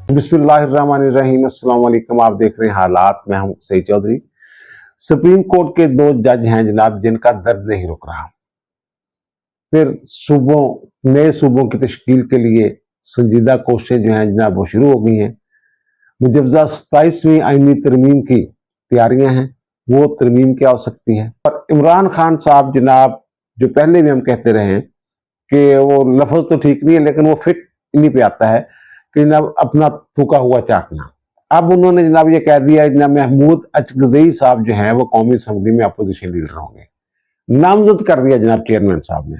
बिस्मिल्लाहिर्रहमानिर्रहीम। अस्सलाम वालेकुम। आप देख रहे हैं हालात। मैं हूं सईद चौधरी। सुप्रीम कोर्ट के दो जज हैं जनाब, जिनका दर्द नहीं रुक रहा। फिर नए सूबों की तश्कील के लिए संजीदा कोशिशें जो हैं जनाब वो शुरू हो गई हैं। मुजवजा 27वीं आईनी तरमीम की तैयारियां हैं। वो तरमीम क्या हो सकती है? और इमरान खान साहब जनाब, जो पहले भी हम कहते रहे हैं कि वो लफ्ज तो ठीक नहीं है, लेकिन वो फिट इन्हीं पे आता है कि जनाब अपना थूका हुआ चाटना। अब उन्होंने जनाब ये कह दिया जनाब महमूद अचगज़ई साहब जो हैं वो कौमी असम्बली में अपोजिशन लीडर होंगे। नामजद कर दिया जनाब चेयरमैन साहब ने।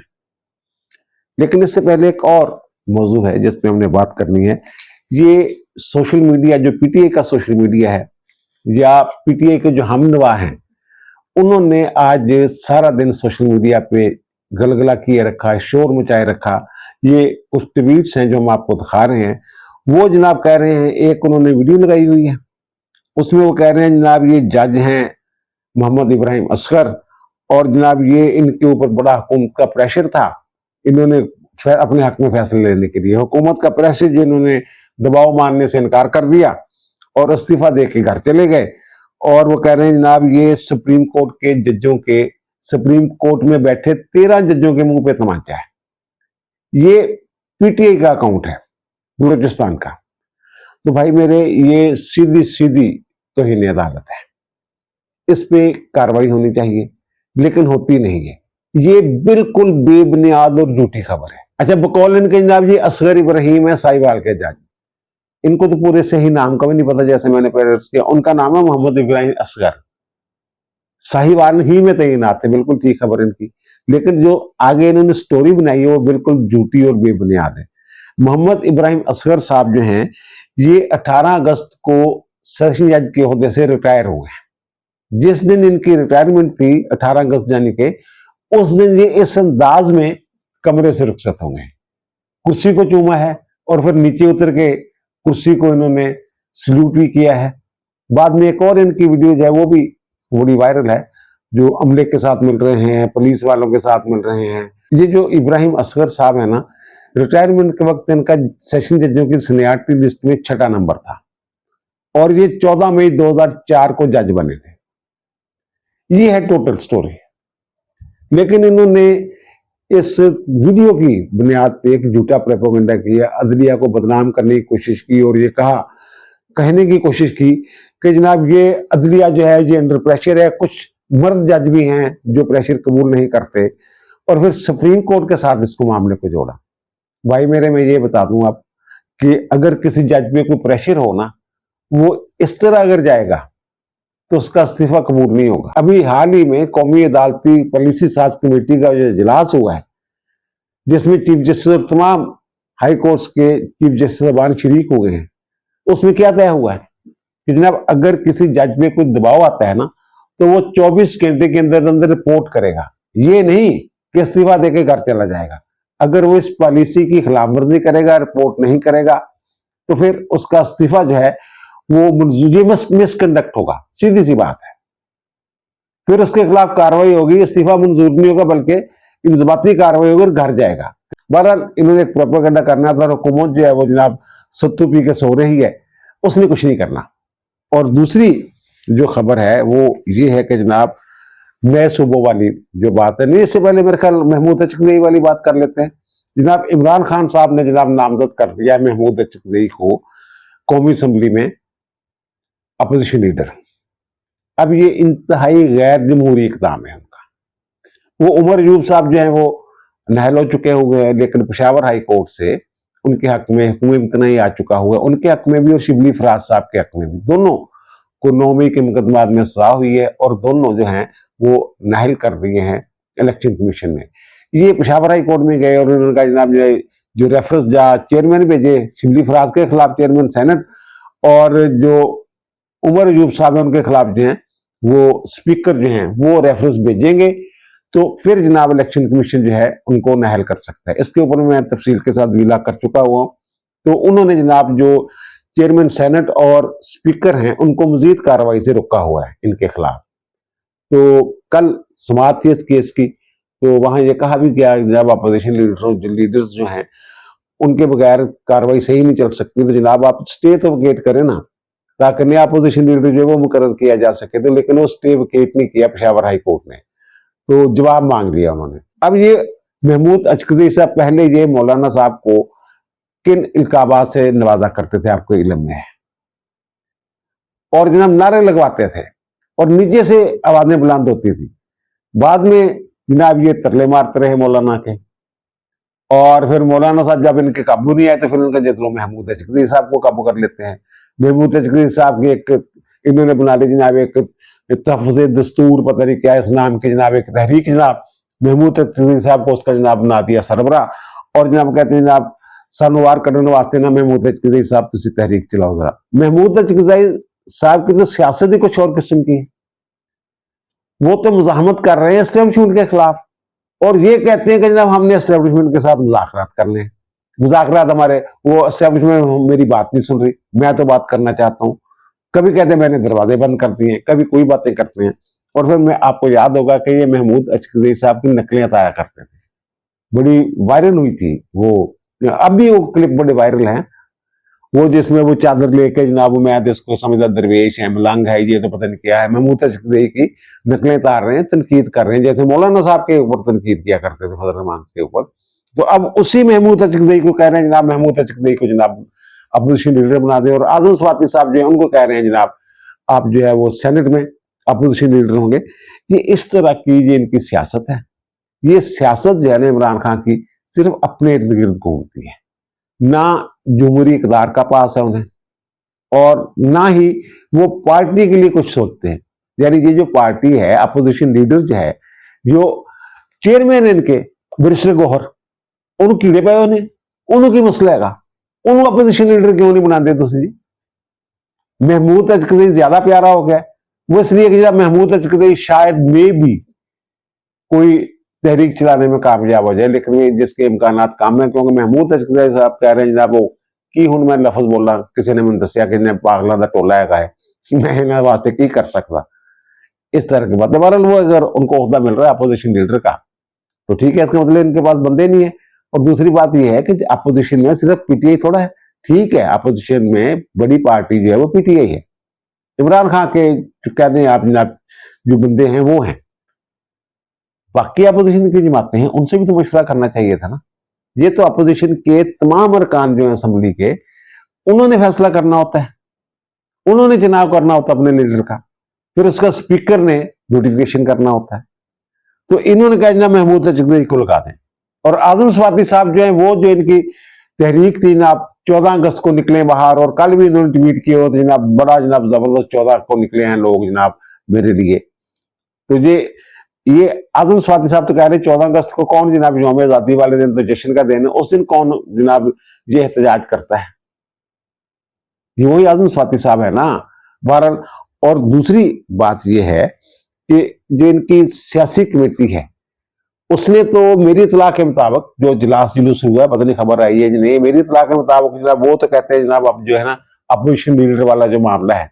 लेकिन इससे पहले एक और मौजू है जिसमें हमने बात करनी है। ये सोशल मीडिया, जो पीटीआई का सोशल मीडिया है या पीटीआई के जो हमनवा हैं, उन्होंने आज सारा दिन सोशल मीडिया पे गलगला किए रखा है, शोर मचाए रखा। ये कुछ ट्वीट्स हैं जो हम आपको दिखा रहे हैं। वो जनाब कह रहे हैं, एक उन्होंने वीडियो लगाई हुई है, उसमें वो कह रहे हैं जनाब ये जज हैं मोहम्मद इब्राहिम असगर, और जनाब ये इनके ऊपर बड़ा हुकूमत का प्रेशर था, इन्होंने अपने हक में फैसले लेने के लिए हुकूमत का प्रेशर, जिन्होंने दबाव मानने से इनकार कर दिया और इस्तीफा दे के घर चले गए। और वो कह रहे हैं जनाब ये सुप्रीम कोर्ट के जजों के, सुप्रीम कोर्ट में बैठे 13 जजों के मुंह पे तमाचा है। ये पीटीआई का अकाउंट है बलूचिस्तान का। तो भाई मेरे, ये सीधी सीधी तौहीन अदालत है, इस पे कार्रवाई होनी चाहिए, लेकिन होती नहीं है। ये बिल्कुल बेबुनियाद और झूठी खबर है। अच्छा, बकौल इनके जनाब ये असगर इब्राहिम है, साहिवाल के जज। इनको तो पूरे सही नाम का भी नहीं पता, जैसे मैंने पहले किया। उनका नाम है मोहम्मद इब्राहिम असगर, साहिवाल ही में तैनात है। बिल्कुल ठीक खबर इनकी, लेकिन जो आगे इन्होंने स्टोरी बनाई है वो बिल्कुल झूठी और बेबुनियाद है। मोहम्मद इब्राहिम असगर साहब जो हैं, ये 18 अगस्त को सेशन जज के ओहदे से रिटायर हुए हैं। जिस दिन इनकी रिटायरमेंट थी 18 अगस्त यानी के, उस दिन ये इस अंदाज में कमरे से रुखसत हो गए। कुर्सी को चूमा है और फिर नीचे उतर के कुर्सी को इन्होंने सल्यूट भी किया है। बाद में एक और इनकी वीडियो जो है वो भी बड़ी वायरल है, जो अमले के साथ मिल रहे हैं, पुलिस वालों के साथ मिल रहे हैं। ये जो इब्राहिम असगर साहब है ना, रिटायरमेंट के वक्त इनका सेशन जजों की सीनियरिटी लिस्ट में 6ठा नंबर था, और ये 14 मई 2004 को जज बने थे। ये है टोटल स्टोरी। लेकिन इन्होंने इस वीडियो की बुनियाद पे एक झूठा प्रोपेगेंडा किया, अदलिया को बदनाम करने की कोशिश की, और ये कहने की कोशिश की कि जनाब ये अदलिया जो है ये अंडर प्रेशर है। कुछ मर्द जज भी हैं जो प्रेशर कबूल नहीं करते, और फिर सुप्रीम कोर्ट के साथ इसको मामले को जोड़ा। भाई मेरे, मैं ये बता दूं आप कि अगर किसी जज पे कोई प्रेशर हो ना, वो इस तरह अगर जाएगा तो उसका इस्तीफा कबूल नहीं होगा। अभी हाल ही में कौमी अदालती पॉलिसी साज कमेटी का जो इजलास हुआ है, जिसमें चीफ जस्टिस और तमाम हाई कोर्ट्स के चीफ जस्टिस साहबान शरीक हो गए हैं, उसमें क्या तय हुआ है कि जनाब अगर किसी जज पे कोई दबाव आता है ना, तो वो 24 घंटे के अंदर अंदर रिपोर्ट करेगा। ये नहीं कि इस्तीफा देके घर चला जाएगा। अगर वो इस पॉलिसी की खिलाफ वर्जी करेगा, रिपोर्ट नहीं करेगा, तो फिर उसका इस्तीफा जो है वो मिसकंडक्ट होगा। सीधी सी बात है। फिर उसके खिलाफ कार्रवाई होगी, इस्तीफा मंजूर नहीं होगा, बल्कि इंजबाती कार्रवाई होगी और घर जाएगा। बहरहाल इन्होंने एक प्रोपेगेंडा करना था, हुकूमत जो है वो जनाब सत्तू पी के सो रही है, उसने कुछ नहीं करना। और दूसरी जो खबर है वो ये है कि जनाब नए सूबों वाली जो बात है, नहीं, इससे पहले मेरे ख्याल महमूद अचगज़ई वाली बात कर लेते हैं। जनाब इमरान खान साहब ने जनाब नामजद कर दिया महमूद अचगज़ई को कौमी असम्बली में अपोजिशन लीडर। अब ये इंतहाई गैर जमहूरी इकदाम है उनका। वो उमर अयूब साहब जो है वो नाअहल हो चुके हुए हैं, लेकिन पेशावर हाई कोर्ट से उनके हक में हुक्म इम्तनाई आ चुका हुआ है, उनके हक में भी और शिबली फराज साहब के हक में भी। दोनों को 9 मई के मुकदमात में सजा हुई है, और दोनों जो हैं वो नाअहल कर दिए हैं इलेक्शन कमीशन ने। ये पेशावर हाई कोर्ट में गए और उन्होंने कहा जनाब जो रेफरेंस चेयरमैन भेजे शिबली फराज के खिलाफ, चेयरमैन सेनेट, और जो उमर अयूब साहब है उनके खिलाफ जो है वो स्पीकर जो हैं वो रेफरेंस भेजेंगे, तो फिर जनाब इलेक्शन कमीशन जो है उनको नाअहल कर सकता है। इसके ऊपर मैं तफसील के साथ विला कर चुका हुआ हूँ। तो उन्होंने जनाब जो चेयरमैन सेनेट और स्पीकर हैं उनको मजीद कार्रवाई से रोका हुआ है इनके खिलाफ। तो कल समाअत थी इस केस की, तो वहां ये कहा भी गया जब अपोजिशन लीडर्स जो हैं उनके बगैर कार्रवाई सही नहीं चल सकती, तो जनाब आप स्टे तो वेकेट करें ना, ताकि नया अपोजिशन लीडर जो है वो मुकर्रर किया जा सके। तो लेकिन वो स्टे वेकेट नहीं किया पेशावर हाई कोर्ट ने, तो जवाब मांग लिया उन्होंने। अब ये महमूद अचकज़ई साहब पहले ये मौलाना साहब को किन इल्काबात से नवाजा करते थे आपको इल्म में है, और जनाब नारे लगवाते थे और नीचे से आवाजें बुलंद होती थी। बाद में जनाब ये तरले मारते रहे मौलाना के, और फिर मौलाना साहब जब इनके काबू नहीं आए तो फिर उनका चलो महमूद अचकज़ई साहब को काबू कर लेते हैं। महमूद अचकज़ई साहब की एक इन्होंने बना ली जनाब एक तहफ़्फ़ुज़ दस्तूर, पता नहीं क्या इस नाम की जनाब एक तहरीक, जनाब महमूद अचकज़ई साहब को उसका जनाब बना दिया सरबरा, और जनाब कहते हैं जनाब सानवार करने वास्ते ना महमूद अचकज़ई साहब तुसी तहरीक चलाओ जरा। महमूद अचकज़ई साहब की तो सियासत ही कुछ और किस्म की है, वो तो मुज़ाहमत कर रहे हैं एस्टेब्लिशमेंट के खिलाफ, और ये कहते हैं कि जनाब हमने एस्टेब्लिशमेंट के साथ मुज़ाकरात करने, मुज़ाकरात हमारे, वो एस्टेब्लिशमेंट मेरी बात नहीं सुन रही, मैं तो बात करना चाहता हूँ। कभी कहते हैं मैंने दरवाजे बंद कर दिए, कभी कोई बातें करते हैं। और फिर मैं आपको याद होगा कि ये महमूद अचकज़ई साहब की नकलें उतारा करते थे, बड़ी वायरल हुई थी वो, अब भी वो क्लिप बड़े वायरल हैं, वो जिसमें वो चादर लेके जनाब मैं इसको समझदा दरवेश है, मलंग है, ये तो पता नहीं क्या है, महमूद अचकज़ई की नकलें उतार रहे हैं, तनकीद कर रहे हैं, जैसे मौलाना साहब के ऊपर तनकीद किया करते थे फजल रहमान के ऊपर। तो अब उसी महमूद अचकज़ई को कह रहे हैं जनाब महमूद अचकज़ई को जनाब अपोजिशन लीडर बना दें, और आजम स्वाति साहब जो है उनको कह रहे हैं जनाब आप जो है वो सेनेट में अपोजिशन लीडर होंगे। ये इस तरह की ये इनकी सियासत है। ये सियासत जो है ना इमरान खान की सिर्फ अपने इर्द गिर्द घूमती है, ना जमहूरी इक़दार का पास है उन्हें, और ना ही वो पार्टी के लिए कुछ सोचते हैं। यानी ये जो पार्टी है, अपोजिशन लीडर जो है, जो चेयरमैन इनके बैरिस्टर गौहर, उन्होंने कीड़े पाए उन्हें, उन्होंने मसला है, उन्होंने अपोजिशन लीडर क्यों नहीं बना दे तुसी जी? महमूद अचकज़ई ज्यादा प्यारा हो गया, वो इसलिए कि महमूद अचकज़ई शायद में भी कोई तहरीक चलाने में कामयाब हो जाए, लेकिन जिसके इम्कानात कम है, क्योंकि महमूद अचकज़ई साहब कह रहे हैं जनाब वो की हूं मैं लफज बोला, किसी ने मैंने दसिया कि पागलों का टोला है, मैं इन्होंने वास्ते की कर सकता, इस तरह की बात। बहरहाल वो अगर उनको ओहदा मिल रहा है अपोजिशन लीडर का तो ठीक है, इसका मतलब इनके पास बंदे नहीं है। और दूसरी बात यह है कि अपोजिशन में सिर्फ पीटीआई थोड़ा है, ठीक है अपोजिशन में बड़ी पार्टी जो है वो पीटीआई है, इमरान खान के कहते हैं आप जनाब जो बंदे हैं वो हैं, बाकी अपोजिशन की जमातें हैं उनसे भी तो मशवरा करना चाहिए था ना। ये तो अपोजिशन के तमाम अरकान जो है असम्बली के, उन्होंने फैसला करना होता है, उन्होंने चुनाव करना होता है अपने लीडर का, फिर उसका स्पीकर ने नोटिफिकेशन करना होता है। तो इन्होंने कहा जनाब महमूद अचकज़ई को लगा दें, और आजम स्वाति साहब जो है वो जो इनकी तहरीक थी जनाब 14 अगस्त को निकले बाहर, और कल भी इन्होंने ट्वीट किए होते जनाब बड़ा जनाब जबरदस्त 14 को निकले हैं लोग जनाब मेरे लिए। तो ये आजम स्वाति साहब तो कह रहे 14 अगस्त को कौन जनाब यौम आज़ादी वाले दिन तो जश्न का दिन है, उस दिन कौन जनाब ये एहतजाज करता है, ये वही आजम स्वाति साहब है ना। बहरहाल, और दूसरी बात यह है कि जो इनकी सियासी कमेटी है उसने तो मेरी इतला के मुताबिक जो इजलास जुलूस हुआ है, पता नहीं खबर आई है नहीं, मेरी इतला के मुताबिक जनाब वो तो कहते हैं जनाब अब जो है ना अपोजिशन लीडर वाला जो मामला है,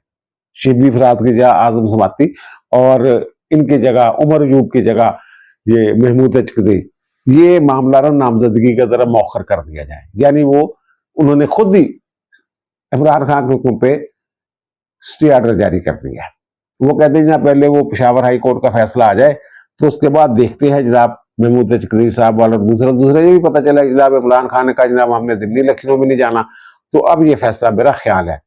शिबली फराज की जगह आजम स्वाति और इनकी जगह उमर अयूब की जगह ये महमूद अचकज़ई, ये मामला नामजदगी का जरा मौखर कर दिया जाए। यानी वो उन्होंने खुद ही इमरान खान के हुक्म पे स्टे ऑर्डर जारी कर दिया है। वो कहते हैं जनाब पहले वो पेशावर हाई कोर्ट का फैसला आ जाए तो उसके बाद देखते हैं जनाब महमूद अचकज़ई साहब वाला दूसरा ये भी पता चला जनाब इमरान खान ने कहा जनाब हमने ज़िमनी इलेक्शनों में नहीं जाना, तो अब ये फैसला मेरा ख्याल है,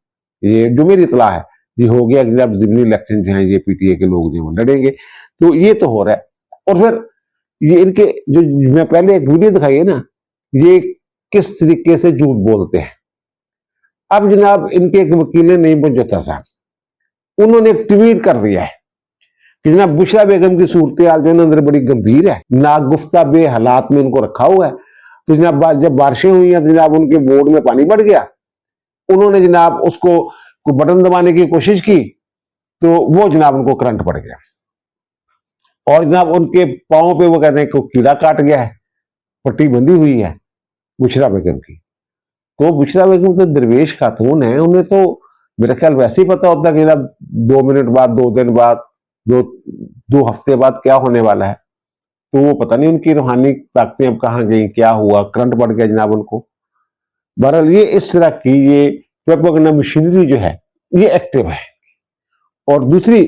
ये जो मेरी इतला है ये हो गया कि जब ज़िमनी इलेक्शन जो है ये पीटीए के लोग जो लड़ेंगे, तो ये तो हो रहा है। और फिर ये इनके जो मैं पहले एक वीडियो दिखाई है ना, ये किस तरीके से झूठ बोलते हैं। अब जनाब इनके एक वकील नईम पंजोता साहब, उन्होंने एक ट्वीट कर दिया है कि जनाब बुशरा बेगम की सूरत हाल जो अंदर बड़ी गंभीर है, नागुफ्ता बे हालात में उनको रखा हुआ है। तो जनाब जब बारिशें हुई हैं तो जनाब उनके बोर्ड में पानी बढ़ गया, उन्होंने जनाब उसको बटन दबाने की कोशिश की तो वो जनाब उनको करंट पड़ गया, और जनाब उनके पांव पे वो कहते हैं कि कीड़ा काट गया है, पट्टी बंधी हुई है बुशरा बेगम की। तो बुशरा बेगम तो दरवेश खातून है, उन्हें तो मेरा ख्याल वैसे ही पता होता कि 2 मिनट बाद, 2 दिन बाद, 2 हफ्ते बाद क्या होने वाला है। तो वो पता नहीं उनकी रूहानी ताकतें अब कहाँ गई, क्या हुआ, करंट पड़ गया जनाब उनको। बहरहाल ये इस तरह की ये प्रोपेगेंडा मशीनरी जो है ये एक्टिव है। और दूसरी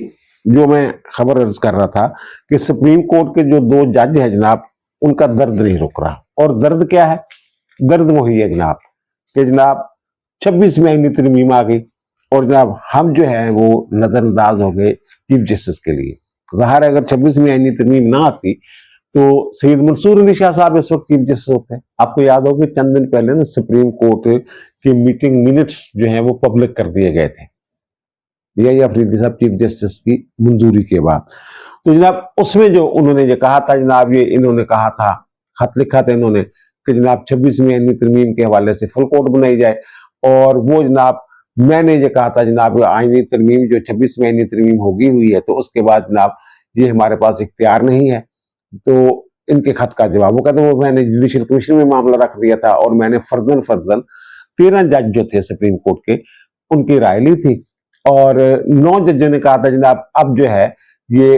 जो मैं खबर अर्ज कर रहा था कि सुप्रीम कोर्ट के जो 2 जज हैं जनाब, उनका दर्द नहीं रुक रहा। और दर्द क्या है? दर्द वही है जनाब कि जनाब 26 में आईनी तरमीम आ गई और जनाब हम जो है वो नजरअंदाज हो गए चीफ जस्टिस के लिए। ज़ाहिर है अगर 26 में आईनी तरमीम ना आती तो सैयद मंसूर अली शाह साहब इस वक्त चीफ जस्टिस होते हैं। आपको याद होगा कि चंद दिन पहले ना सुप्रीम कोर्ट की मीटिंग मिनट्स जो है वो पब्लिक कर दिए गए थे, यही अफरीदी साहब चीफ जस्टिस की मंजूरी के बाद। तो जनाब उसमें जो उन्होंने ये कहा था जनाब, ये इन्होंने कहा था, खत लिखा था इन्होंने कि जनाब 26 में आईनी तरमीम के हवाले से फुल कोर्ट बनाई जाए। और वो जनाब मैंने ये कहा था जनाब आईनी तरमीम जो 26 में आईनी तरमीम होगी हुई है तो उसके बाद जनाब ये हमारे पास इख्तियार नहीं है। तो इनके खत का जवाब वो कहते वो मैंने जुडिशल कमीशन में मामला रख दिया था और मैंने फर्जन 13 जज जो थे सुप्रीम कोर्ट के उनकी राय ली थी और 9 जजों ने कहा था जनाब अब जो है ये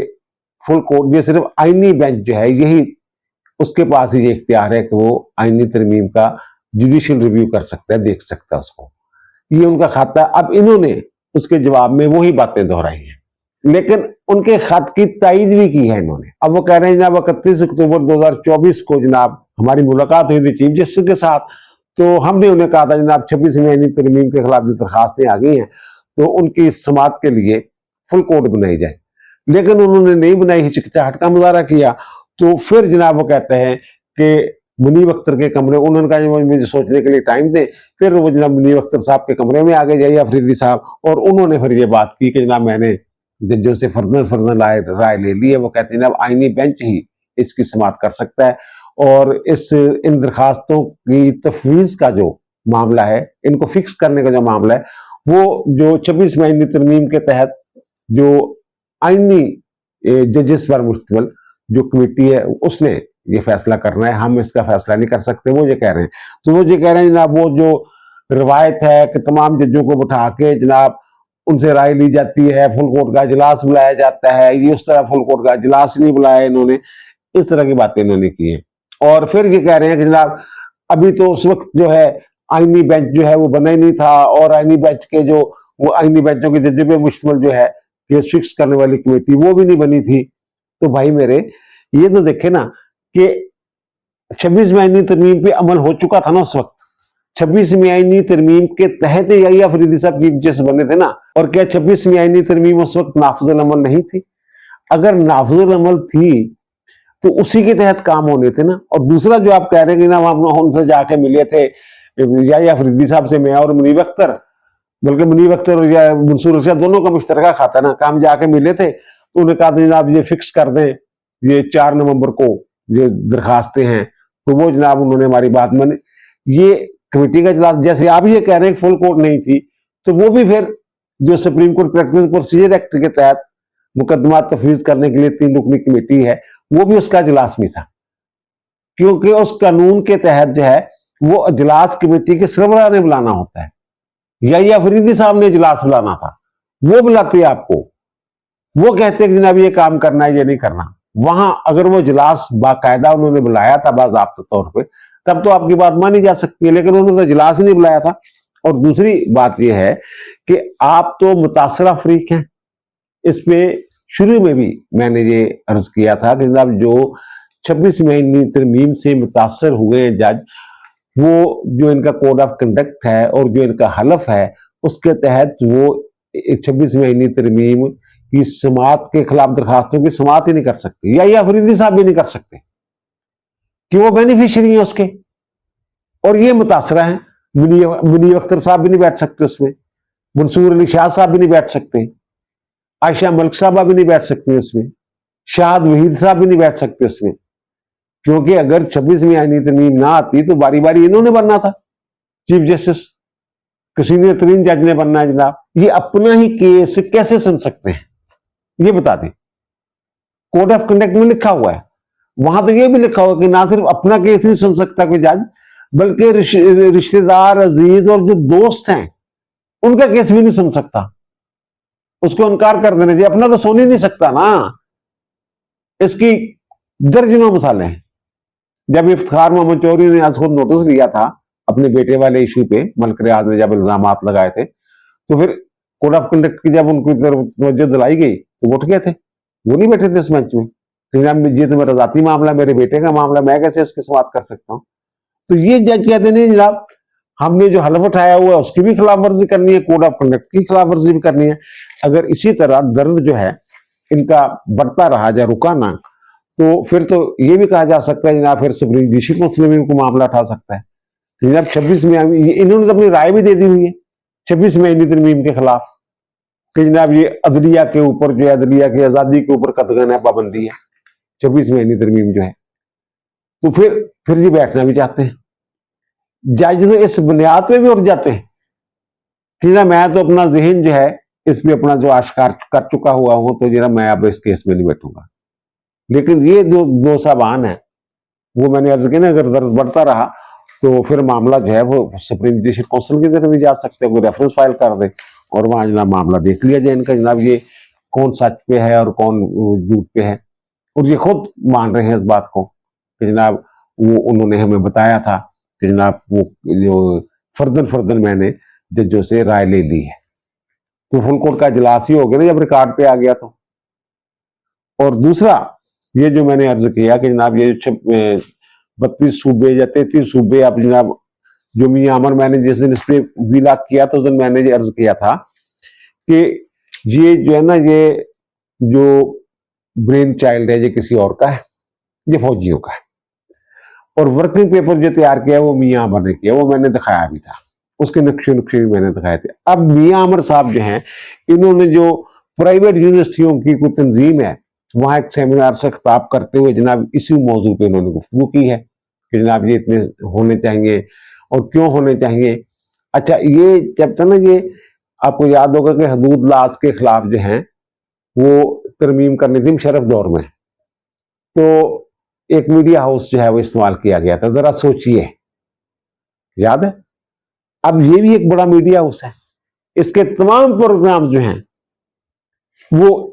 फुल कोर्ट, ये सिर्फ आईनी बेंच जो है यही उसके पास ही ये इख्तियार है कि वो आईनी तरमीम का जुडिशियल रिव्यू कर सकता है, देख सकता है उसको। ये उनका खाता। अब इन्होंने उसके जवाब में वही बातें दोहराई हैं, लेकिन उनके खत की तायीद भी की है इन्होंने। अब वो कह रहे हैं जनाब 31 अक्टूबर 2024 को जनाब हमारी मुलाकात हुई थी चीफ जस्टिस के साथ, तो हमने उन्हें कहा था जनाब 26 में आईनी तरमीम के खिलाफ जो दरखास्तें आ गई हैं तो उनकी समाअत के लिए फुल कोर्ट बनाई जाए, लेकिन उन्होंने नहीं बनाई, हिचकिचाहट का मुजाहरा किया। तो फिर जनाब वो कहते हैं कि मुनीब अख्तर के कमरे, उन्होंने कहा मुझे सोचने के लिए टाइम दे। फिर वो जनाब मुनीब अख्तर साहब के कमरे में आगे जाइए अफरीदी साहब, और उन्होंने फिर ये बात की कि जनाब मैंने जजों से फर्जन राय ले ली है। वो कहते हैं जनाब आईनी बेंच ही इसकी समाअत कर सकता है और इन दरखास्तों की तफवीज का जो मामला है, इनको फिक्स करने का जो मामला है, वो जो 26 में आईनी तरमीम के तहत जो आईनी जजेस पर मुश्तमिल जो कमेटी है उसने ये फैसला करना है, हम इसका फैसला नहीं कर सकते, वो ये कह रहे हैं। तो वो ये कह रहे हैं जनाब वो जो रिवायत है कि तमाम जजों को बिठा के जनाब उनसे राय ली जाती है, फुल कोर्ट का इजलास बुलाया जाता है, ये उस तरह फुल कोर्ट का इजलास नहीं बुलाया इन्होंने, इस तरह की बातें इन्होंने की हैं। और फिर ये कह रहे हैं कि जनाब अभी तो उस वक्त जो है आईनी बेंच जो है वो बना ही नहीं था और आईनी बेंच के जो वो आईनी बेंचों के जजों पे मुश्तमिल जो है केस फिक्स करने वाली कमेटी वो भी नहीं बनी थी। तो भाई मेरे ये तो देखे ना कि 26 में आईनी तरमीम पे अमल हो चुका था ना उस वक्त, 26 में आईनी तरमीम के तहत ही अफरीदी साहब चीफ जस्टिस बने थे ना। और क्या 26 में आईनी तरमीम उस वक्त नाफिजुल अमल नहीं थी? अगर नाफिजुल अमल थी तो उसी के तहत काम होने थे ना। और दूसरा जो आप कह रहे हैं कि ना हम उनसे जाके मिले थे या अफरीदी साहब से, मैं और मुनीब अख्तर, बल्कि मुनीब अख्तर और या मंसूर अली शाह दोनों का मुश्तरका खाता ना, काम जाके मिले थे तो उन्हें कहा था जनाब ये फिक्स कर दें, ये 4 नवंबर को ये दरखास्तें हैं, तो वो जनाब उन्होंने हमारी बात मानी। ये कमेटी का इजलास, जैसे आप ये कह रहे हैं फुल कोर्ट नहीं थी, तो वो भी फिर जो supreme court practice procedure act के तहत मुकदमा तफवीज करने के लिए 3 रुकनी कमेटी है, वो भी उसका इजलास नहीं था, क्योंकि उस कानून के तहत जो है वो इजलास कमेटी के सरबराह ने बुलाना होता है, या ये अफरीदी साहब ने इजलास बुलाना था, वो बुलाते हैं आपको, वो कहते हैं कि जनाब ये काम करना है ये नहीं करना। वहां अगर वो इजलास बाकायदा उन्होंने बुलाया था बाज़ाब्ता तौर पे, तब तो आपकी बात मानी जा सकती है, लेकिन उन्होंने तो इजलास ही नहीं बुलाया था। और दूसरी बात यह है कि आप तो मुतासरा फरीक हैं। इस पे शुरू में भी मैंने ये अर्ज किया था कि जनाब जो 26 में आईनी तरमीम से मुतासर हुए हैं जज, वो जो इनका कोड ऑफ कंडक्ट है और जो इनका हलफ है उसके तहत वो 26 में आईनी तरमीम की समाअत के खिलाफ दरखास्तों की समाअत ही नहीं कर सकते, या ये अफरीदी साहब भी नहीं कर सकते कि वो बेनिफिशियरी है उसके। और ये मुतासरा है, मुनीब अख्तर साहब भी नहीं बैठ सकते उसमें, मंसूर अली शाह साहब भी नहीं बैठ सकते, आयशा मलिक साहबा भी नहीं बैठ सकती उसमें, शाहद वहीद साहब भी नहीं बैठ सकते उसमें, क्योंकि अगर 26 में आईनी तरमीम ना आती तो बारी बारी इन्होंने बनना था चीफ जस्टिस, सीनियर तरीन जज ने बनना है जनाब। ये अपना ही केस कैसे सुन सकते हैं ये बता दें। कोड ऑफ कंडक्ट में लिखा हुआ है, वहां तो ये भी लिखा हुआ कि ना सिर्फ अपना केस नहीं सुन सकता कोई जज, बल्कि रिश्तेदार, अजीज और जो दोस्त हैं उनका केस भी नहीं सुन सकता, उसको इनकार कर देना चाहिए। अपना तो सुन ही नहीं सकता ना। इसकी दर्जनों मिसालें हैं। जब इफ्तिखार मोहम्मद चौधरी ने आज खुद नोटिस लिया था अपने बेटे वाले इशू पे मलिक रियाज ने जब इल्जाम लगाए थे, तो फिर कोड ऑफ कंडक्ट की जब उनकी तरफ तवज्जो दिलाई गई तो वो उठ गए थे, वो नहीं बैठे थे उस मंच में। जनाब ये तो मेरा जाती मामला, मेरे बेटे का मामला, मैं कैसे इसकी समाप्त कर सकता हूँ। तो ये जज कहते नहीं जनाब, हमने जो हलफ उठाया हुआ है उसकी भी खिलाफ वर्जी करनी है, कोड ऑफ कंडक्ट की खिलाफ वर्जी भी करनी है। अगर इसी तरह दर्द जो है इनका बढ़ता रहा या रुका ना, तो फिर तो ये भी कहा जा सकता है जनाब फिर सुप्रीम जुडिशल काउंसिल में को मामला उठा सकता है। जनाब 26 में इन्होंने तो अपनी राय भी दे दी हुई है 26 में इन तरमीम के खिलाफ कि जनाब ये अदलिया के ऊपर जो है, अदलिया की आजादी के ऊपर कतगन है, पाबंदी है 26 में इन तरमीम जो है। तो फिर ये बैठना भी चाहते हैं। जज तो इस बुनियाद पे भी उठ जाते हैं कि ना मैं तो अपना जहन जो है इस पे अपना जो आश्कार कर चुका हुआ हूं, तो जरा मैं अब इस केस में नहीं बैठूंगा। लेकिन ये दो साबान है, वो मैंने अर्ज किया ना, अगर दर्द बढ़ता रहा तो फिर मामला जो है वो सुप्रीम जुडिशल काउंसिल की तरफ भी जा सकते हैं, कोई रेफरेंस फाइल कर दे और वहां जनाब मामला देख लिया जाए इनका, जनाब ये कौन सच पे है और कौन झूठ पे है। और ये खुद मान रहे हैं इस बात को कि जनाब वो उन्होंने हमें बताया था कि जनाब वो जो फर्दन मैंने जजों से राय ले ली है। तो फुल कोर्ट का इजलास ही हो गया ना जब रिकॉर्ड पे आ गया तो। और दूसरा ये जो मैंने अर्ज किया कि जनाब ये 32 सूबे या 33 सूबे, अब जनाब जो मियां अमर मैंने जिस दिन इस पे विलाक किया तो उस दिन मैंने ये अर्ज किया था कि ये जो है ना, ये जो ब्रेन चाइल्ड है ये किसी और का है, ये फौजियों का है। और वर्किंग पेपर जो तैयार किया वो मियां अमर ने किया, वो मैंने दिखाया भी था, उसके नक्शे भी मैंने दिखाए थे। अब मियां अमर साहब जो हैं, इन्होंने जो प्राइवेट यूनिवर्सिटियों की कोई तंजीम है वहां एक सेमिनार से खिताब करते हुए जनाब इसी मौजू पे उन्होंने गुफ्तगू की है कि जनाब ये इतने होने चाहिए और क्यों होने चाहिए। अच्छा, ये जब तक ना ये आपको याद होगा कि हदूद लाज के खिलाफ जो है वो तरमीम करनी थी मुशर्रफ दौर में, तो एक मीडिया हाउस जो है वो इस्तेमाल किया गया था। जरा सोचिए, याद है? अब ये भी एक बड़ा मीडिया हाउस है, इसके तमाम प्रोग्राम जो हैं वो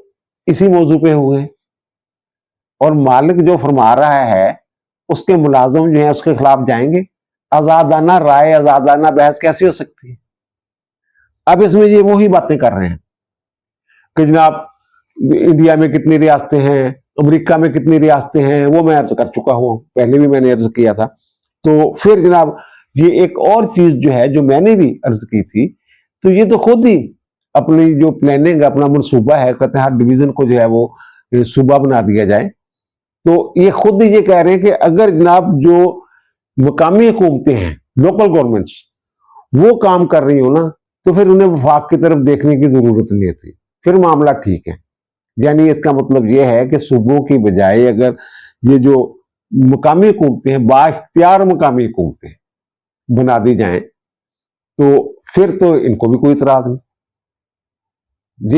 इसी मौजू पे हुए, और मालिक जो फरमा रहा है उसके मुलाजम जो है उसके खिलाफ जाएंगे। आजादाना राय, आजादाना बहस कैसी हो सकती है? अब इसमें ये वही बातें कर रहे हैं कि जनाब इंडिया में कितनी रियासतें हैं, अमेरिका में कितनी रियासतें हैं, वो मैं अर्ज कर चुका हूं, पहले भी मैंने अर्ज किया था। तो फिर जनाब ये एक और चीज जो है जो मैंने भी अर्ज की थी, तो ये तो खुद ही अपनी जो प्लानिंग, अपना मनसूबा है, कहते हैं हर डिवीजन को जो है वो सूबा बना दिया जाए। तो ये खुद ही ये कह रहे हैं कि अगर जनाब जो मुकामी हुकूमतें हैं, लोकल गवर्नमेंट्स, वो काम कर रही हो ना, तो फिर उन्हें वफाक की तरफ देखने की जरूरत नहीं होती, फिर मामला ठीक है। यानी इसका मतलब यह है कि सूबों की बजाय अगर ये जो मुकामी हुकूमतें हैं, बाख्तियार मुकामी हुकूमतें बना दी जाएं, तो फिर तो इनको भी कोई इतराज नहीं।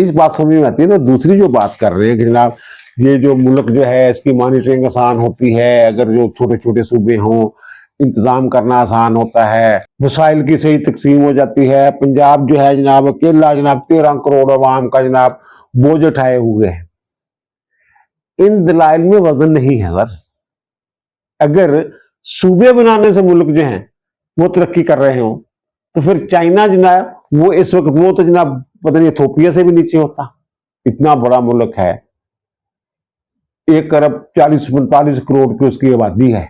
इस बात समझ में आती है ना। दूसरी जो बात कर रहे हैं कि जनाब ये जो मुल्क जो है इसकी मॉनिटरिंग आसान होती है, अगर जो छोटे छोटे सूबे हों इंतजाम करना आसान होता है, वसाइल की सही तकसीम हो जाती है। पंजाब जो है जनाब अकेला जनाब 13 करोड़ अवाम का जनाब बोझ उठाए हुए है। इन दलाइल में वजन नहीं है सर। अगर सूबे बनाने से मुल्क जो है वो तरक्की कर रहे हो, तो फिर चाइना जनाब वो इस वक्त वो तो जनाब पता नहीं इथोपिया से भी नीचे होता, इतना बड़ा मुल्क है, 1 अरब 40-45 करोड़ की उसकी आबादी है।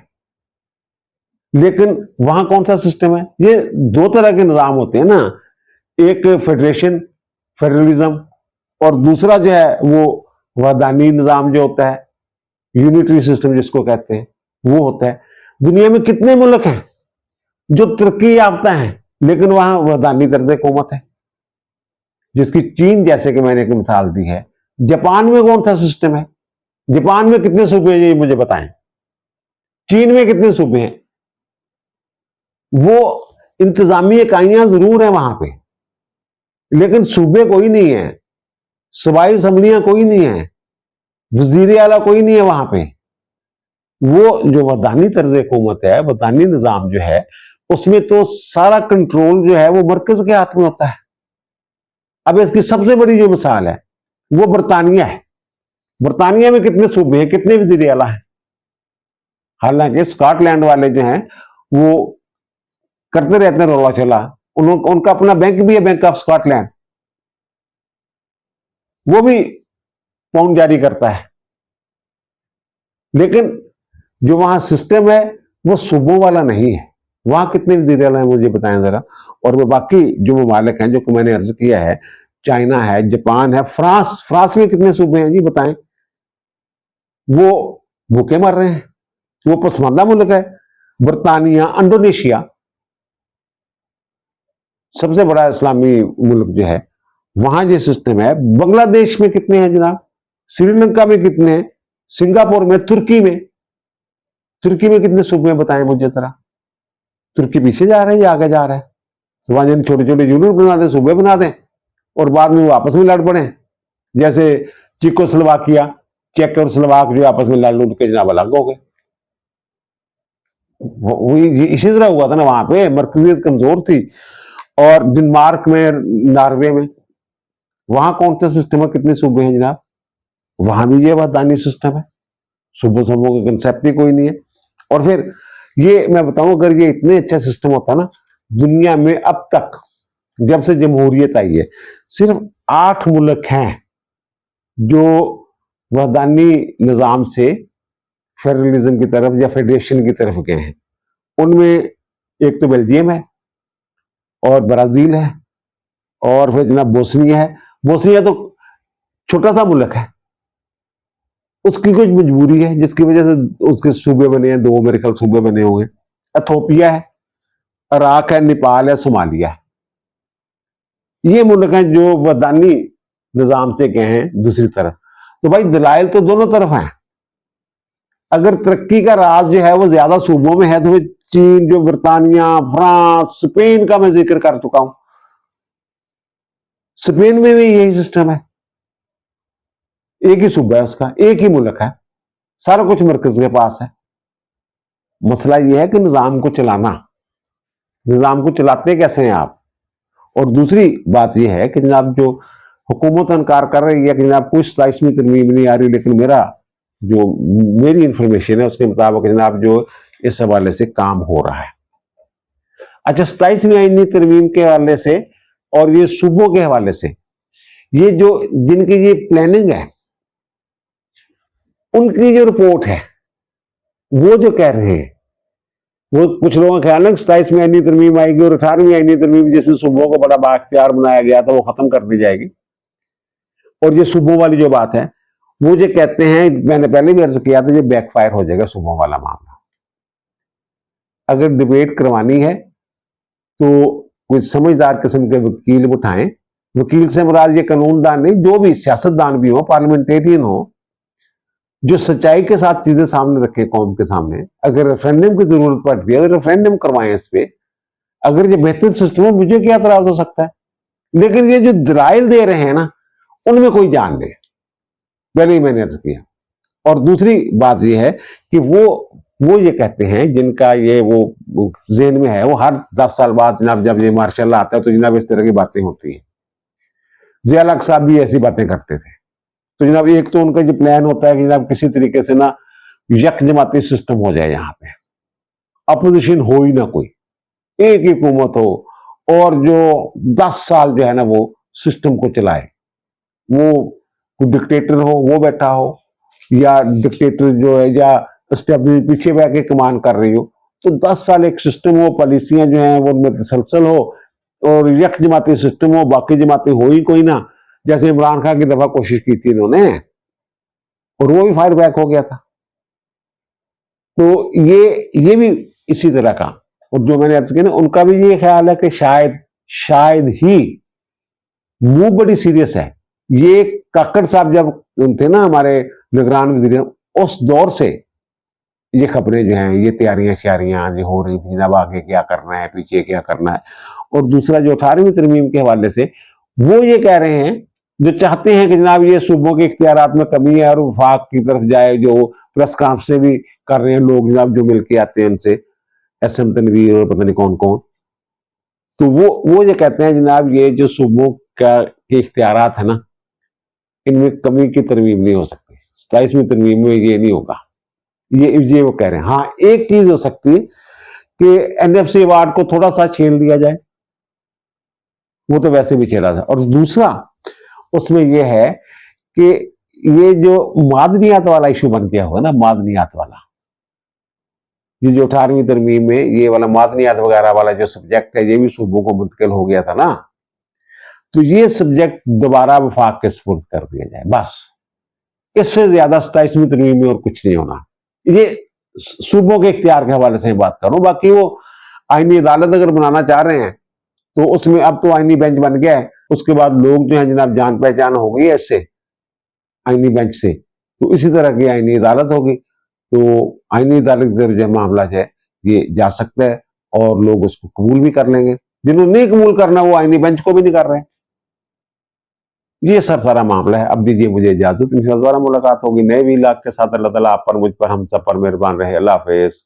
लेकिन वहां कौन सा सिस्टम है? ये दो तरह के निजाम होते हैं ना, एक फेडरेशन, फेडरलिज्म, और दूसरा जो है वो वहदानी निजाम जो होता है, यूनिटरी सिस्टम जिसको कहते हैं, वो होता है। दुनिया में कितने मुल्क हैं जो तरक्की याफ्ता हैं लेकिन वहां वहदानी तर्ज हुकूमत है, जिसकी चीन जैसे कि मैंने एक मिसाल दी है। जापान में कौन सा सिस्टम है? जापान में कितने सूबे हैं ये मुझे बताएं। चीन में कितने सूबे हैं? वो इंतजामी इकाइयां जरूर है वहां पे, लेकिन सूबे कोई नहीं है, सूबाई असम्बलियां कोई नहीं है, वजीर आला कोई नहीं है वहां पे। वो जो वदानी तर्ज हुकूमत है, वदानी निजाम जो है, उसमें तो सारा कंट्रोल जो है वो मरकज के हाथ में होता है। अब इसकी सबसे बड़ी जो मिसाल है वो बरतानिया है। बरतानिया में कितने सूबे हैं, कितने वजीर आला हैं? हालांकि स्कॉटलैंड वाले जो हैं वो करते रहते हैं रोला चला। उनका अपना बैंक भी है, बैंक ऑफ स्कॉटलैंड, वो भी पाउंड जारी करता है। लेकिन जो वहां सिस्टम है वो सूबों वाला नहीं है। वहां कितने डिटेल है मुझे बताएं जरा। और वो बाकी जो ममालिक हैं जो मैंने अर्ज किया है, चाइना है, जापान है, फ्रांस में कितने सूबे हैं जी बताएं। वो भूखे मर रहे हैं, वो पसमानदा मुल्क है। बरतानिया, इंडोनेशिया सबसे बड़ा इस्लामी मुल्क जो है, वहां जो सिस्टम है। बांग्लादेश में कितने हैं जनाब, श्रीलंका में कितने हैं, सिंगापुर में, तुर्की में कितने सूबे हैं बताएं मुझे जरा। तुर्की पीछे जा रहा है या आगे जा रहा है? तो वहां छोटे छोटे यूनिट बना दें, सूबे बना दें, और बाद में वो आपस में लड़ पड़े। जैसे चिकोस्लोवाकिया, चेक और स्लोवाक जो आपस में लड़ लुट के जनाब अलग हो गए। इसी तरह हुआ था ना, वहां पे मरकजियत कमजोर थी। और डेनमार्क में, नॉर्वे में, वहां कौन सा सिस्टम है, कितने सूबे हैं जनाब? वहां भी ये वहदानी सिस्टम है, सूबों सूबों का कंसेप्ट ही कोई नहीं है। और फिर ये मैं बताऊं, अगर ये इतने अच्छा सिस्टम होता ना, दुनिया में अब तक जब से जमहूरियत आई है सिर्फ 8 मुल्क हैं जो वहदानी निजाम से फेडरलिज्म की तरफ या फेडरेशन की तरफ गए हैं। उनमें एक तो बेल्जियम है, और ब्राजील है, और फिर जनाब बोस्निया है। बोस्निया तो छोटा सा मुल्क है, उसकी कुछ मजबूरी है जिसकी वजह से उसके सूबे बने हैं, 2 मेरे ख्याल सूबे बने हुए हैं। इथोपिया है, इराक है, नेपाल है, सोमालिया है। ये मुल्क हैं जो वदानी निजाम से गए हैं दूसरी तरफ। तो भाई दलाइल तो दोनों तरफ हैं। अगर तरक्की का राज जो है वो ज्यादा सूबों में है, तो चीन, जो बरतानिया, फ्रांस, स्पेन का मैं जिक्र कर चुका हूं, स्पेन में भी यही सिस्टम है। एक ही सूबा है उसका, एक ही मुल्क है, सारा कुछ मरकज के पास है। मसला यह है कि निजाम को चलाना, निजाम को चलाते कैसे हैं आप। और दूसरी बात यह है कि जनाब जो हुकूमत इनकार कर रही है कि जनाब कोई 27वीं तरमीम नहीं आ रही, लेकिन मेरी इंफॉर्मेशन है उसके मुताबिक जनाब जो इस हवाले से काम हो रहा है। अच्छा, 27वीं आईनी तरमीम के हवाले से और ये सूबों के हवाले से, ये जो जिनकी ये प्लानिंग है, उनकी जो रिपोर्ट है, वो जो कह रहे हैं, वो कुछ लोगों का ख्याल है 27वीं आईनी तरमीम आएगी और 18वीं आईनी तरमीम जिसमें सूबों को बड़ा बाख्तियार बनाया गया था वो खत्म कर दी जाएगी। और ये सूबों वाली जो बात है, वो जो कहते हैं, मैंने पहले भी अर्ज किया था, ये बैकफायर हो जाएगा सूबों वाला मामला। अगर डिबेट करवानी है तो कोई समझदार किस्म के वकील उठाएं। वकील से मुराद ये कानूनदान नहीं, जो भी सियासतदान भी हो, पार्लियामेंटेरियन हो, जो सच्चाई के साथ चीजें सामने रखे कौम के सामने। अगर रेफरेंडम की जरूरत पड़ती है तो रेफरेंडम करवाएं इस पे। अगर ये बेहतर सिस्टम है, मुझे क्या एतराज हो सकता है। लेकिन ये जो दलाइल दे रहे हैं ना, उनमें कोई जान नहीं, पहले ही मैंने अर्ज किया। और दूसरी बात यह है कि वो ये कहते हैं, जिनका ये वो जेहन में है, वो हर 10 साल बाद जनाब जब ये मार्शल आता है तो जनाब इस तरह की बातें होती हैं। ज़िया हक साहब भी ऐसी बातें करते थे। तो जनाब एक तो उनका जो प्लान होता है कि जनाब किसी तरीके से ना यक जमाती सिस्टम हो जाए, यहाँ पे अपोजिशन हो ही ना कोई, एक ही हुकूमत हो, और जो 10 साल जो है ना वो सिस्टम को चलाए। वो कोई डिक्टेटर हो, वो बैठा हो, या डिक्टेटर जो है या स्टेबलिश पीछे बैठ के कमान कर रही हो, तो 10 साल एक सिस्टम हो, पॉलिसियां जो हैं वो उनमें तसलसल हो, और यक जमाती सिस्टम हो, बाकी जमातें हो ही कोई ना। जैसे इमरान खान की दफा कोशिश की थी इन्होंने, और वो भी फायर बैक हो गया था। तो ये भी इसी तरह का। और जो मैंने अर्ज किया ना, उनका भी ये ख्याल है कि शायद ही मुंह बड़ी सीरियस है। ये काकड़ साहब जब थे ना हमारे निगरान वजीर, उस दौर से ये खबरें जो हैं, ये तैयारियां श्यारियां जो हो रही थी, जब आगे क्या करना है, पीछे क्या करना है। और दूसरा जो 18वीं तरमीम के हवाले से, वो ये कह रहे हैं, जो चाहते हैं कि जनाब ये सूबों के इख्तियारात में कमी है और वफाक की तरफ जाए, जो प्रेस कॉन्फ्रेंस भी कर रहे हैं लोग जनाब जो मिलके आते हैं उनसे, SM तनवीर और पता नहीं कौन कौन। तो वो ये कहते हैं जनाब ये जो सूबों के इख्तियारात है ना, इनमें कमी की तरमीम नहीं हो सकती। 27वीं तरमीम में ये नहीं होगा, ये वो कह रहे हैं। हाँ, एक चीज हो सकती है कि एनएफसी अवार्ड को थोड़ा सा छेड़ लिया जाए, वो तो वैसे भी छेड़ा था। और दूसरा उसमें यह है कि ये जो मादनियात वाला इशू बन गया हुआ ना, मादनियात वाला, ये जो 18वीं तरमीम में ये वाला मादनियात वगैरह वाला जो सब्जेक्ट है, ये भी सूबों को मुंतकिल हो गया था ना, तो ये सब्जेक्ट दोबारा वफाक के सुपुर्द कर दिया जाए बस। इससे ज्यादा 27वीं तरमीम में और कुछ नहीं होना। ये सूबों के इख्तियार के हवाले से बात करूं, बाकी वो आईनी अदालत अगर बनाना चाह रहे हैं तो उसमें अब तो आईनी बेंच बन गया है, उसके बाद लोग जो है जनाब जान पहचान हो गई है इससे, आईनी बेंच से, तो इसी तरह की आईनी अदालत होगी। तो आईनी अदालत जो मामला है ये जा सकता है और लोग उसको कबूल भी कर लेंगे। जिन्होंने नहीं कबूल करना वो आईनी बेंच को भी नहीं कर रहे। ये सारा मामला है। अब दीजिए मुझे इजाजत, इंशाअल्लाह दोबारा मुलाकात होगी नए वीलॉग के साथ। अल्लाह ताला आप पर, मुझ पर, हम सब पर मेहरबान रहे। अल्लाह हाफिज।